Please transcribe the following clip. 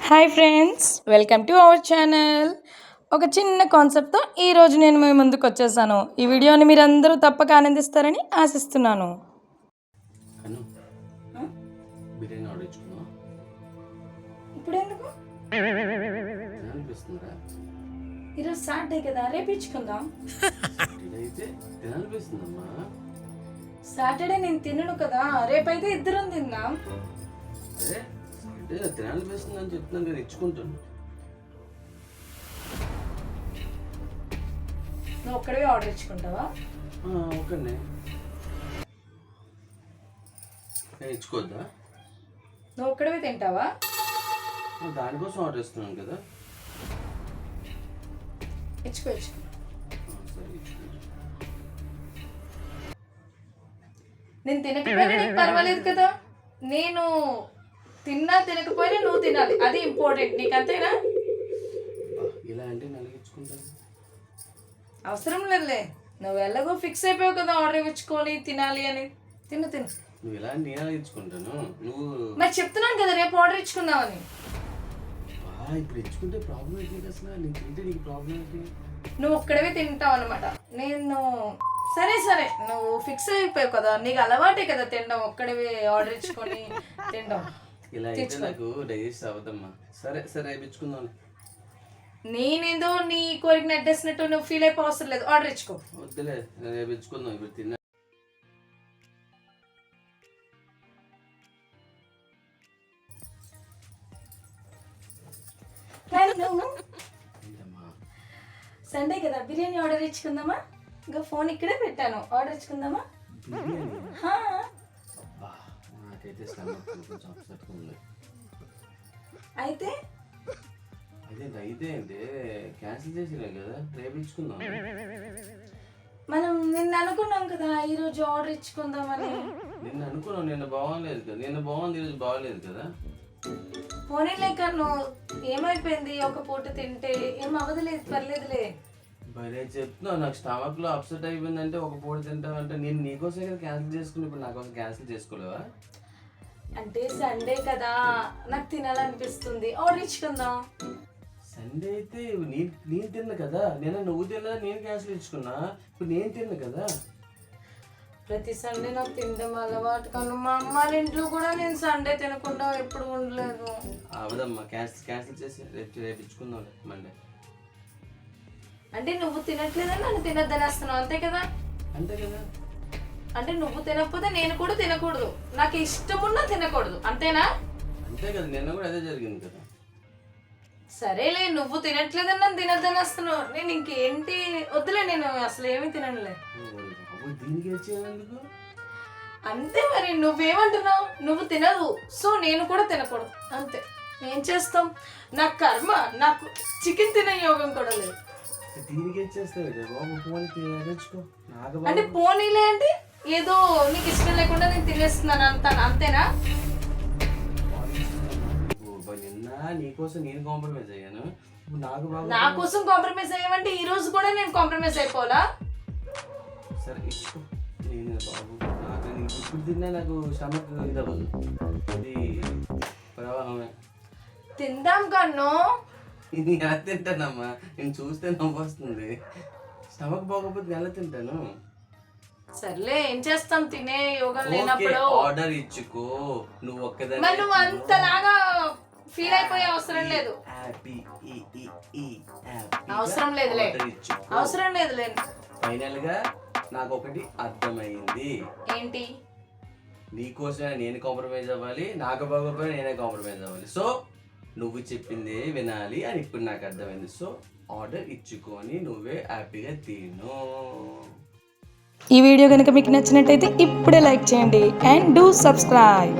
Hi friends, welcome to our channel. ఒక చిన్న కాన్సెప్ట్తో ఈరోజు నేను మీ ముందుకు వచ్చేసాను. ఈ వీడియోని మీరు అందరూ తప్పక ఆనందిస్తారని ఆశిస్తున్నాను. ఇప్పుడు ఎందుకు? ఈరోజు సాటర్డే కదా, రేపు ఇచ్చుకుందాం. సాటర్డే నేను తినను కదా, రేపైతే ఇద్దరం తిందాం. తినాలనిపిస్తుందని చెప్తున్నాను కదా, ఇచ్చుకుంటాను. నువ్వు ఒక్కడే ఆర్డర్ ఇచ్చుకుంటావా? ఓకేనే, ఇచ్చుకోద్దా? నువ్వు ఒక్కడే తింటావా? దానికోసం ఆర్డర్ ఇస్తున్నాను కదా. ఇచ్చుకో. నేను తినకపోయినా నీకు పర్వాలేదు కదా. నేను తిన్నా తినకపోయినా నువ్వు తినాలి, అది ఇంపార్టెంట్. నీకు అంతేనా? ఇలా అంటే నలిగించుకుంటాను. అవసరం లేదులే, నువ్వు ఎలాగో ఫిక్స్ అయిపోయావు కదా ఆర్డర్ ఇచ్చుకొని తినాలి అని. తిను. నువ్వు ఇలా నేను నలిగించుకుంటాను. నువ్వు మరి చెప్తున్నాను కదా రేపు ఆర్డర్ ఇచ్చుకుందామని. ఇప్పుడు ఇచ్చుకుంటే ప్రాబ్లం ఏంటి అసలు? నేను తింటే నీకు ప్రాబ్లం ఏంటి? నువ్వు ఒక్కడవే తింటావు అనమాట. నేను సరే నువ్వు ఫిక్స్ అయిపోయావు కదా, నీకు అలవాటే కదా తినడం, ఒక్కడవే ఆర్డర్ ఇచ్చుకొని తినడం. ఇలా అయితే నాకు డైజెస్ట్ అవ్వదమ్మా. సరే ఇచ్చుకుందాం. నేనేదో నీ కోరికను అడ్డేసినట్టు నువ్వు ఫీల్ అయిపో అవసరం లేదు, ఆర్డర్ ఇచ్చుకో. వద్దులే, రేపు ఇచ్చుకుందాం. ఇప్పుడు తిన్నా సండే కదా, బిర్యానీ ఆర్డర్ ఇచ్చుకుందామా? ఇంకా ఫోన్ ఇక్కడే పెట్టాను, ఆర్డర్ ఇచ్చుకుందామా? అయితే అంటే క్యాన్సిల్ చేసినా కదా, రేపు ఇచ్చుకుందాం. మనం నిన్న అనుకున్నాం కదా ఈరోజు ఆర్డర్ ఇచ్చుకుందామని. నిన్న అనుకున్నాం, నిన్న బాగోలేదు కదా. నిన్న బాగుంది, ఈరోజు బాగోలేదు కదా. పోనీలే కన్ను, ఏమైపోయింది? ఒక పూట తింటే ఏం అవ్వదులేదు, పర్లేదులే. భలే చెప్తున్నావు. నాకు స్టమక్ లో అప్సెట్ అయిపోయిందంటే ఒక పూట తింటావంటే నేను నీకోసం కదా క్యాన్సిల్ చేసుకుని, ఇప్పుడు నా కోసం క్యాన్సిల్ చేసుకోలేవా? అంటే సండే కదా, నాకు తినాలనిపిస్తుంది, ఆర్డర్ ఇచ్చుకుందాం. సండే అయితే నేను తిన్నా కదా. నువ్వు తిన్నా, నేను క్యాన్సిల్ ఇచ్చుకున్నా. ఇప్పుడు నేను తిన్నా కదా. ప్రతి సండే నాకు తినడం అలవాటు కానీ మా అమ్మ ఇంట్లో కూడా నేను సండే తినకుండా ఎప్పుడు ఉండలేదు. అవదమ్మా, క్యాన్సిల్ చేసి రేపు ఇచ్చుకుందాం మండే. అంటే నువ్వు తినట్లేదని నన్ను తినొద్దని వస్తున్నావు, అంతే కదా? అంతే కదా. అంటే నువ్వు తినకపోతే నేను కూడా తినకూడదు, నాకు ఇష్టమున్నా తినకూడదు, అంతేనా? అంతే కదా, నిన్న కూడా అదే జరిగింది కదా. సరేలే, నువ్వు తినట్లేదని నన్ను తినొద్దని వస్తున్నావు. నేను ఇంకేంటి వద్దులే, నేను అసలు ఏమీ తిననులే. అంతే మరి, నువ్వేమంటున్నావు? నువ్వు తినదు, సో నేను కూడా తినకూడదు, అంతే. ఏం చేస్తాం, నా కర్మ. నాకు చికెన్ తినే యోగం కూడా లేదు. అంటే పోనీలే అంటే ఏదో నీకు ఇష్టం లేకుండా నేను తినేస్తున్నాను అంతేనా? నీకోసం నేను కాంప్రమైజ్ అయ్యాను, నా కోసం కాంప్రమైజ్ అయ్యామంటే ఈ రోజు కూడా నేను కాంప్రమైజ్ అయిపోవాలా? సరే ఇచ్చుకో. నేను బాబు ఇప్పుడు తిన్నా నాకు స్టమక్ ఇదవ్వదు, ఇది ప్రవాహమే. తిందాం కన్ను. ఇది ఎలా తింటానమ్మా? నేను చూస్తే నవ్వు వస్తుంది. స్టమక్ బాగోకపోతే ఎలా తింటాను? సర్లే, ఏం చేస్తాం, తినే యోగం లేనప్పుడు ఆర్డర్ ఇచ్చుకో. నువ్వు ఒక్కదాన్ని మరి నువ్వు అంతలాగా ఫీల్ అయిపోయే అవసరం లేదు. అవసరం లేదులే. ఫైనల్ గా నాకు ఒకటి అర్థమైంది. ఏంటి? నీకోసమే నేను కాంప్రమైజ్ అవ్వాలి, నాకు బాగోపోయినా నేనే కాంప్రమైజ్ అవ్వాలి. సో నువ్వు చెప్పిందే వినాలి అని ఇప్పుడు నాకు అర్థమైంది. సో ఆర్డర్ ఇచ్చుకొని నువ్వే హ్యాపీగా తిను. ఈ వీడియో కనుక మీకు నచ్చినట్టయితే ఇప్పుడే లైక్ చేయండి అండ్ డూ సబ్స్క్రైబ్.